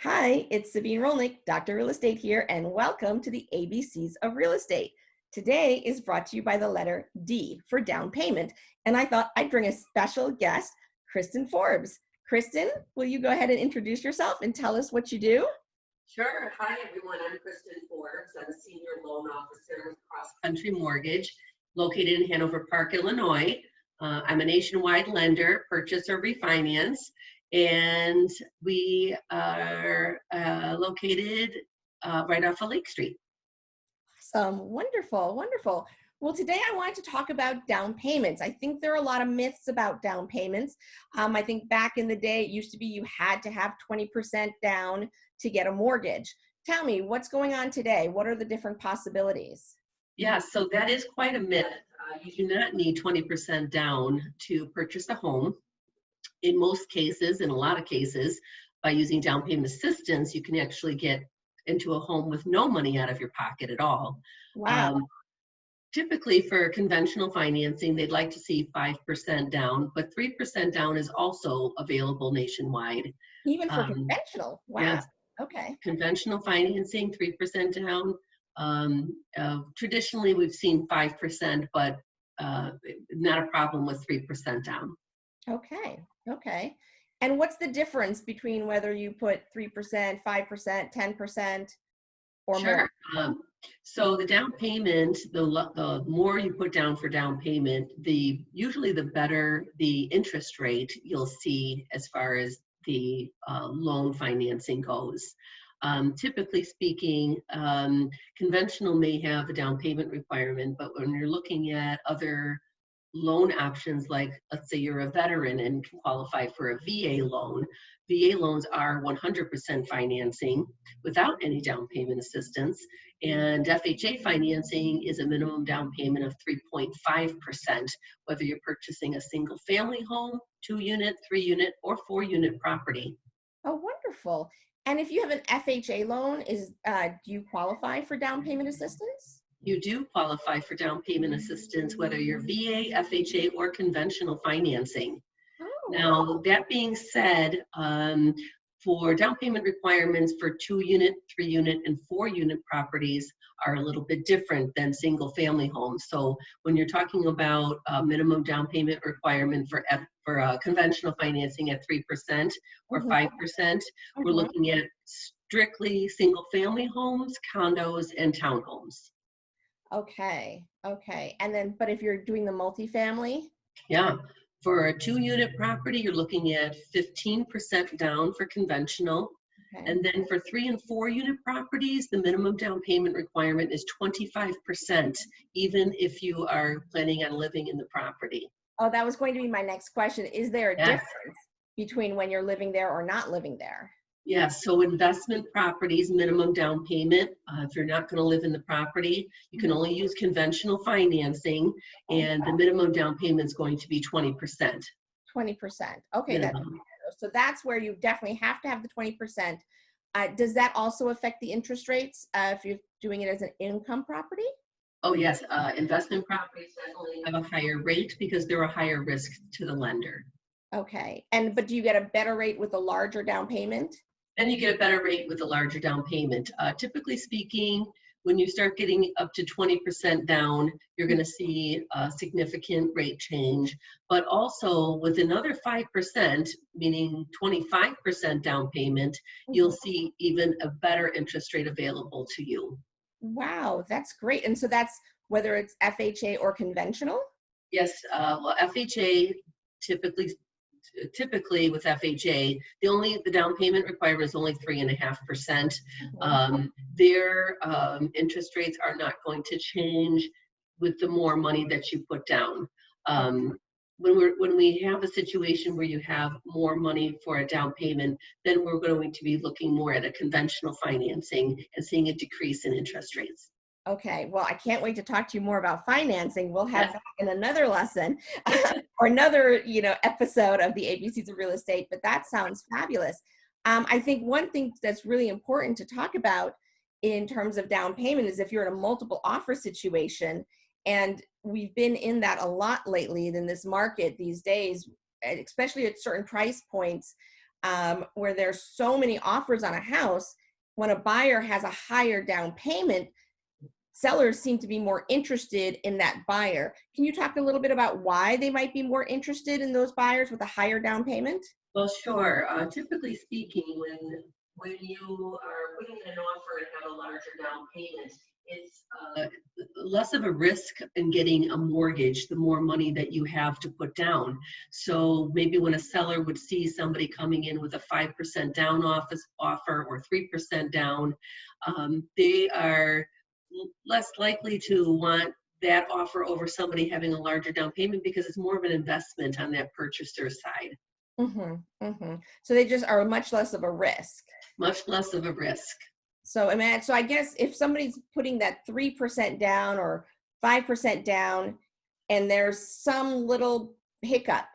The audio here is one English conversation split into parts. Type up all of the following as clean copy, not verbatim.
Hi, it's Sabine Rolnick, Dr. Real Estate here, and welcome to the ABCs of Real Estate. Today is brought to you by the letter D for down payment, and I thought I'd bring a special guest, Kristen Forbes. Kristen, will you go ahead and introduce yourself and tell us what you do? Sure. Hi, everyone. I'm Kristen Forbes. I'm a senior loan officer with Cross Country Mortgage located in Hanover Park, Illinois. I'm a nationwide lender, purchase or refinance, and we are located right off of Lake Street. Awesome. Wonderful. Wonderful. Well, today I wanted to talk about down payments. I think there are a lot of myths about down payments. I think back in the day, it used to be you had to have 20% down to get a mortgage. Tell me, what's going on today? What are the different possibilities? Yeah, so that is quite a myth. You do not need 20% down to purchase a home. In most cases, in a lot of cases, by using down payment assistance, you can actually get into a home with no money out of your pocket at all. Wow. Um, Typically for conventional financing, they'd like to see 5% down, but 3% down is also available nationwide. Even for Um, conventional. Wow. yes, Okay. conventional financing, 3% down. Traditionally, we've seen 5%, but not a problem with 3% down. Okay. Okay. And what's the difference between whether you put 3%, 5%, 10%, or more? Sure. So the down payment, the more you put down for down payment, usually the better the interest rate you'll see as far as the loan financing goes. Typically speaking, conventional may have a down payment requirement, but when you're looking at other loan options, like let's say you're a veteran and can qualify for a VA loan. VA loans are 100% financing without any down payment assistance, and FHA financing is a minimum down payment of 3.5%, whether you're purchasing a single family home, 2-unit, 3-unit, or 4-unit property. Oh, wonderful. And if you have an FHA loan, do you qualify for down payment assistance? You do qualify for down payment assistance, whether you're VA, FHA, or conventional financing. Oh, Now, that being said, for down payment requirements for 2-unit, 3-unit, and 4-unit properties are a little bit different than single family homes. So when you're talking about a minimum down payment requirement for conventional financing at 3% or 5%, we're mhm. looking at strictly single family homes, condos, and townhomes. Okay. Okay. And then, but if you're doing the multifamily? Yeah, for a 2-unit property, you're looking at 15% down for conventional. Okay. And then for 3 and 4-unit properties, the minimum down payment requirement is 25%, even if you are planning on living in the property. Oh, that was going to be my next question. Is there a Yes. difference between when you're living there or not living there? Yes, so investment properties, minimum down payment, if you're not going to live in the property, you can only use conventional financing, and the minimum down payment is going to be 20% 20%. Okay, minimum. so that's where you definitely have to have the 20%. Does that also affect the interest rates if you're doing it as an income property? Oh, yes, investment properties definitely have a higher rate because they're a higher risk to the lender. Okay, but do you get a better rate with a larger down payment? And you get a better rate with a larger down payment. Typically speaking, when you start getting up to 20% down, you're going to see a significant rate change. But also with another 5%, meaning 25% down payment, you'll Mhm. see even a better interest rate available to you. Wow, that's great. And so that's whether it's FHA or conventional? Yes, well, FHA typically with FHA, the down payment requirement is only 3.5%. Mhm. Their interest rates are not going to change with the more money that you put down. Um, when we have a situation where you have more money for a down payment, then we're going to be looking more at a conventional financing and seeing a decrease in interest rates. Okay, well, I can't wait to talk to you more about financing. We'll have Yes. that in another lesson or another, episode of the ABCs of Real Estate, but that sounds fabulous. I think one thing that's really important to talk about in terms of down payment is if you're in a multiple offer situation, and we've been in that a lot lately in this market these days, especially at certain price points. where there's so many offers on a house, when a buyer has a higher down payment, sellers seem to be more interested in that buyer. Can you talk a little bit about why they might be more interested in those buyers with a higher down payment? Well, sure. Typically speaking, when you are putting in an offer and have a larger down payment, it's less of a risk in getting a mortgage the more money that you have to put down. So maybe when a seller would see somebody coming in with a 5% down offer or 3% down, they are less likely to want that offer over somebody having a larger down payment because it's more of an investment on that purchaser side. So they just are much less of a risk. Much less of a risk. So so I guess if somebody's putting that 3% down or 5% down, and there's some little hiccup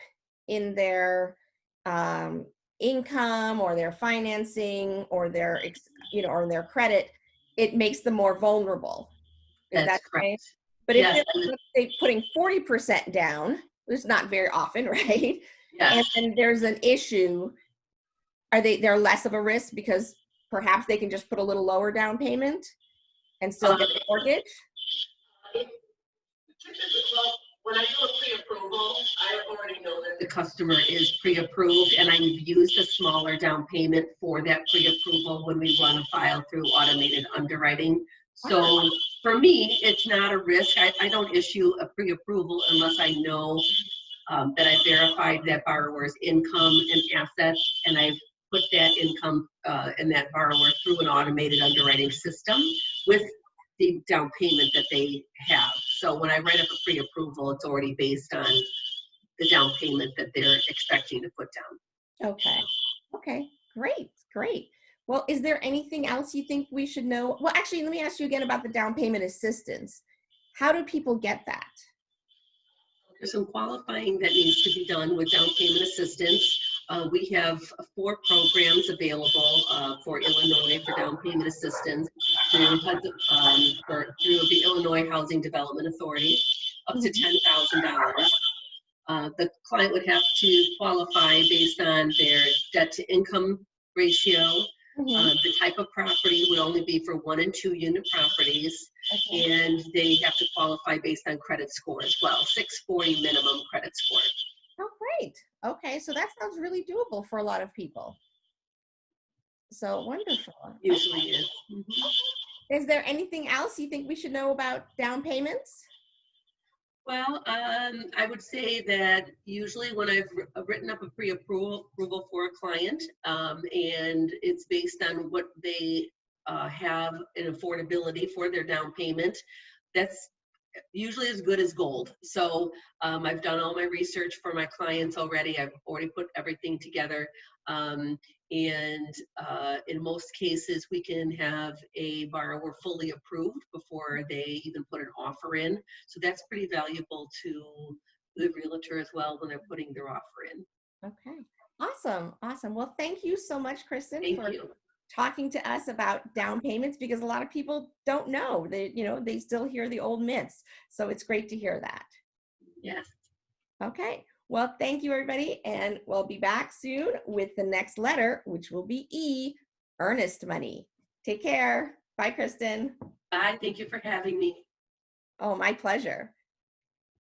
in their income or their financing or their or their credit, it makes them more vulnerable. Is That's that correct. right? But if Yes, they're, let's say, putting 40% down, which is not very often, right? yes. And then there's an issue, they're less of a risk because perhaps they can just put a little lower down payment and still get the mortgage? It- well, when I do a pre-approval, I already know that the customer is pre-approved, and I've used a smaller down payment for that pre-approval when we run a file through automated underwriting. So for me, it's not a risk. I don't issue a pre-approval unless I know that I verified that borrower's income and assets, and I've put that income and that borrower through an automated underwriting system with the down payment that they have. So when I write up a pre-approval, it's already based on the down payment that they're expecting to put down. Okay. Okay. Great. Great. Well, is there anything else you think we should know? Well, actually, let me ask you again about the down payment assistance. How do people get that? There's some qualifying that needs to be done with down payment assistance. We have 4 programs available for Illinois for down payment assistance through the Illinois Housing Development Authority, up to $10,000. The client would have to qualify based on their debt to income ratio. The type of property would only be for 1 and 2 unit properties, and they have to qualify based on credit score as well, 640 minimum credit score. Oh, great. Okay, so that sounds really doable for a lot of people. So wonderful. Usually is. Is there anything else you think we should know about down payments? Well, I would say that usually when I've written up a pre-approval for a client, and it's based on what they have in affordability for their down payment, that's usually as good as gold. So I've done all my research for my clients already. I've already put everything together. And in most cases, we can have a borrower fully approved before they even put an offer in. So that's pretty valuable to the realtor as well when they're putting their offer in. Okay. Awesome. Awesome. Well, thank you so much, Kristen, Thank for you. talking to us about down payments, because a lot of people don't know. They still hear the old myths. So it's great to hear that. Yes. Okay. Well, thank you, everybody. And we'll be back soon with the next letter, which will be E, earnest money. Take care. Bye, Kristen. Bye. Thank you for having me. Oh, my pleasure.